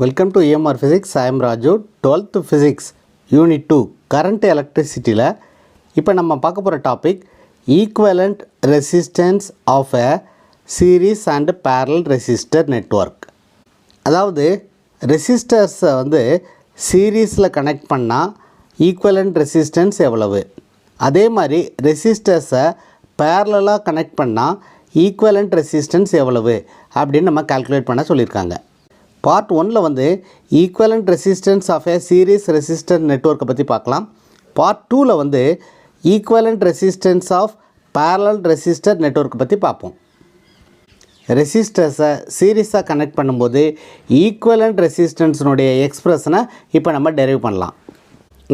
Welcome to EMR Physics. I am Raju. 12th Physics Unit 2 Current Electricity ல இப்போ நம்ம பார்க்க போகிற topic Equivalent Resistance of a Series and Parallel Resistor Network. அதாவது ரெசிஸ்டர்ஸை வந்து சீரீஸில் கனெக்ட் பண்ணால் ஈக்குவலண்ட் ரெசிஸ்டன்ஸ் எவ்வளவு, அதே மாதிரி ரெசிஸ்டர்ஸை பேரலாக கனெக்ட் பண்ணால் ஈக்குவலண்ட் ரெசிஸ்டன்ஸ் எவ்வளவு அப்படின்னு நம்ம கால்குலேட் பண்ண சொல்லியிருக்காங்க. பார்ட் 1ல் வந்து equivalent resistance of a series resistor நெட்வொர்க்கை பற்றி பார்க்கலாம். பார்ட் 2ல் வந்து equivalent resistance of parallel resistor நெட்வொர்க்கை பற்றி பார்ப்போம். ரெசிஸ்டர்ஸை சீரீஸாக கனெக்ட் பண்ணும்போது ஈக்குவலண்ட் ரெசிஸ்டன்ஸினுடைய எக்ஸ்பிரஷனை இப்போ நம்ம டெரைவ் பண்ணலாம்.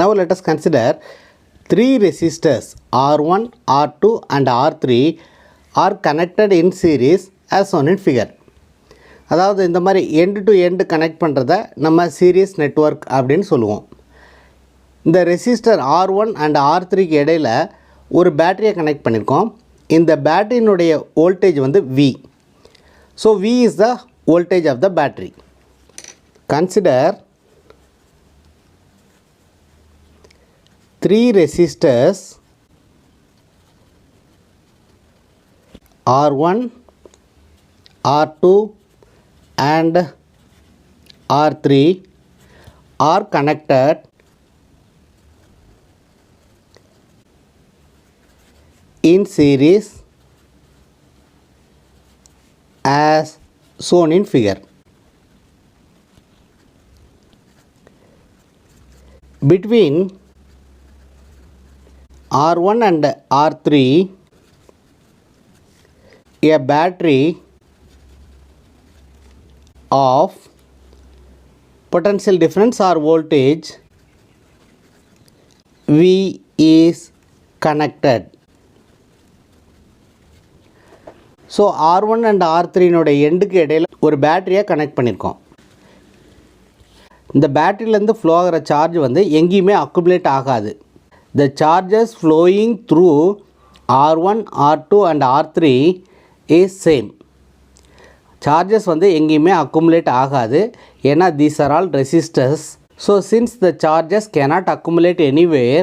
Now let us consider 3 resistors R1, R2 and R3 are connected in series as shown in figure. அதாவது இந்த மாதிரி எண்டு டு எண்டு கனெக்ட் பண்ணுறத நம்ம சீரீஸ் நெட்வொர்க் அப்படின்னு சொல்லுவோம். இந்த ரெசிஸ்டர் R1 அண்ட் R3க்கு இடையில் ஒரு பேட்டரியை கனெக்ட் பண்ணியிருக்கோம். இந்த பேட்டரியினுடைய வோல்டேஜ் வந்து V. So V is the voltage of the battery. Consider 3 resistors R1, R2 and R3 are connected in series as shown in figure. Between R1 and R3 a battery of potential difference or voltage V is connected. So R1 and R3னுடைய எண்டுக்கு இடையில் ஒரு பேட்டரியை connect பண்ணியிருக்கோம். இந்த பேட்டரியிலேருந்து flow ஆகிற charge வந்து எங்கேயுமே accumulate ஆகாது. The charges flowing through R1, R2 and R3 is same. Charges வந்து எங்கேயுமே accumulate ஆகாது, ஏன்னா these are all resistors. So since the charges cannot accumulate anywhere,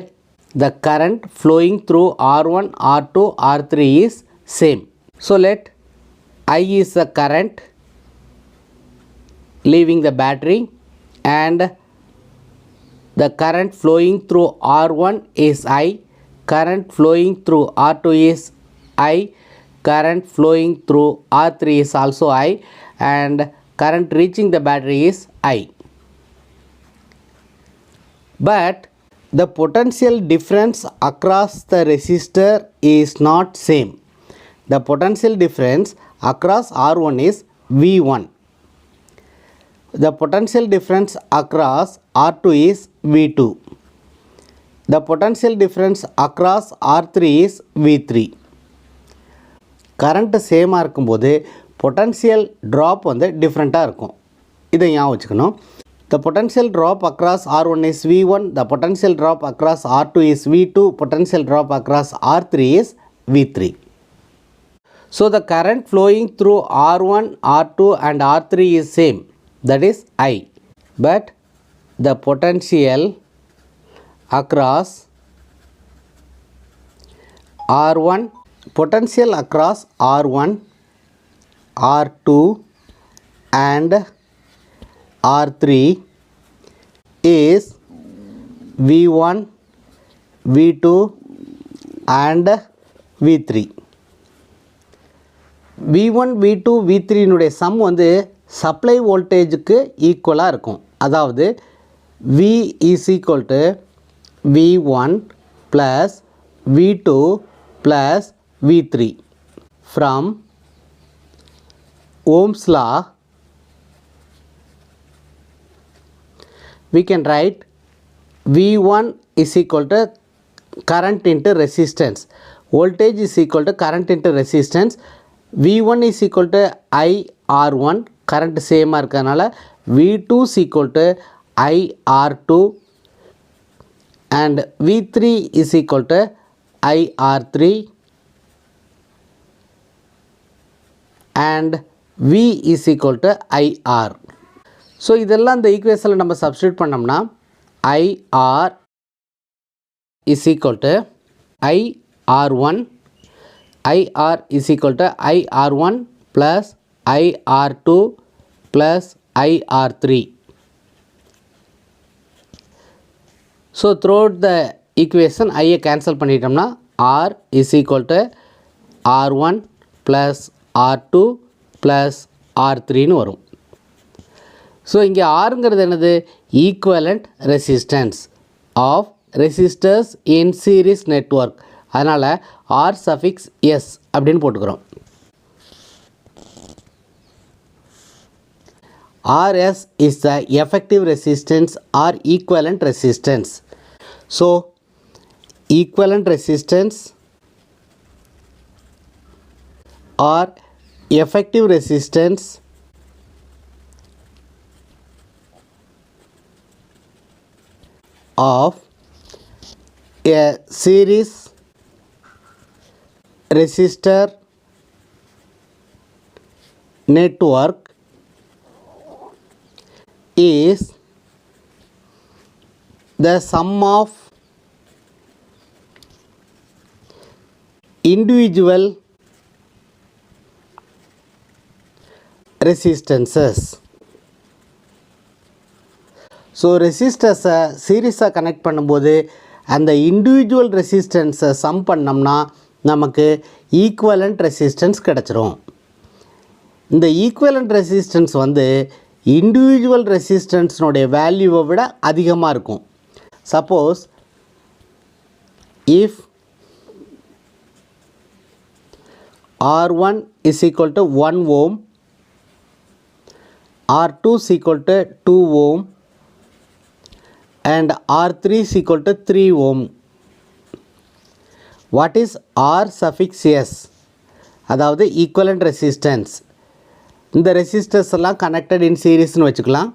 the current flowing through R1, R2, R3 is same. So let I is the current leaving the battery and the current flowing through R1 is I, current flowing through R2 is I, current flowing through R3 is also I, and current reaching the battery is I. But the potential difference across the resistor is not same. The potential difference across R1 is V1. The potential difference across R2 is V2. The potential difference across R3 is V3. Current சேமாக இருக்கும்போது potential drop வந்து டிஃப்ரெண்ட்டாக இருக்கும். இதை ஞாபகம் வச்சுக்கணும். The potential drop across R1 is V1. The potential drop across R2 is V2. Potential drop across R3 is V3. So the current flowing through R1, R2 and R3 is same. That is I. But the potential across R1, potential across R1, R2 and R3 is V1, V2 and V3. V1, V2, V3னுடைய sum வந்து supply வோல்டேஜுக்கு ஈக்குவலாக இருக்கும். அதாவது V is equal to V1 plus V2 plus V3. From Ohm's law we can write V1 is equal to current into resistance. Voltage is equal to current into resistance. V1 is equal to IR1. Current சேமாக இருக்கிறதுனால V2 is equal to IR2 and V3 is equal to IR3 and V is equal to IR. So இதெல்லாம் இந்த ஈக்குவேஷனில் நம்ம substitute பண்ணோம்னா IR is equal to IR1 is equal to IR1 plus IR2 plus IR3. So throughout the equation I cancel பண்ணிட்டோம்னா R is equal to R1 plus R2 plus R3 னு வரும். So இங்கே ஆறுங்கிறது என்னது? Equivalent resistance of resistors in series network. அதனால் R suffix S அப்படின்னு போட்டுக்கிறோம். RS is the effective resistance or equivalent resistance. So equivalent resistance or effective resistance of a series resistor network is the sum of individual resistances. ஸோ ரெசிஸ்டர்ஸை சீரீஸாக connect பண்ணும்போது அந்த individual ரெசிஸ்டன்ஸை some பண்ணோம்னா நமக்கு equivalent resistance கிடச்சிரும். இந்த ஈக்குவலண்ட் ரெசிஸ்டன்ஸ் வந்து இண்டிவிஜுவல் ரெசிஸ்டன்ஸினுடைய வேல்யூவை விட அதிகமாக இருக்கும். Suppose if R1 is equal to 1 ohm, R2 is equal to 2 ohm and R3 is equal to 3 ohm. What is R suffix S? அதாவது ஈக்குவலண்ட் ரெசிஸ்டன்ஸ். இந்த ரெசிஸ்டர்ஸ் எல்லாம் கனெக்டட் இன் சீரீஸ்னு வச்சுக்கலாம்.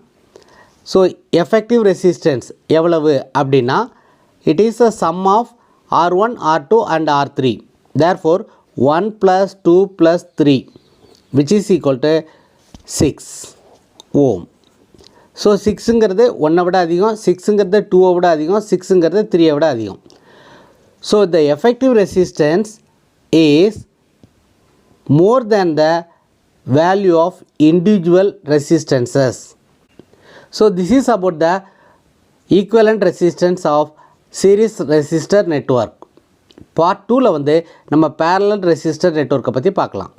ஸோ எஃபெக்டிவ் ரெசிஸ்டன்ஸ் எவ்வளவு அப்படின்னா it is a sum of R1, R2 and R3. Therefore 1 + 2 + 3 which is equal to 6 ohm. So 6ங்கிறது 1 விட அதிகம், 6ங்கிறது 2 விட அதிகம், 6ங்கிறது 3 விட அதிகம். So the effective resistance is more than the value of individual resistances. So this is about the equivalent resistance of series resistor network. Part 2ல வந்து நம்ம parallel resistor network பற்றி பார்க்கலாம்.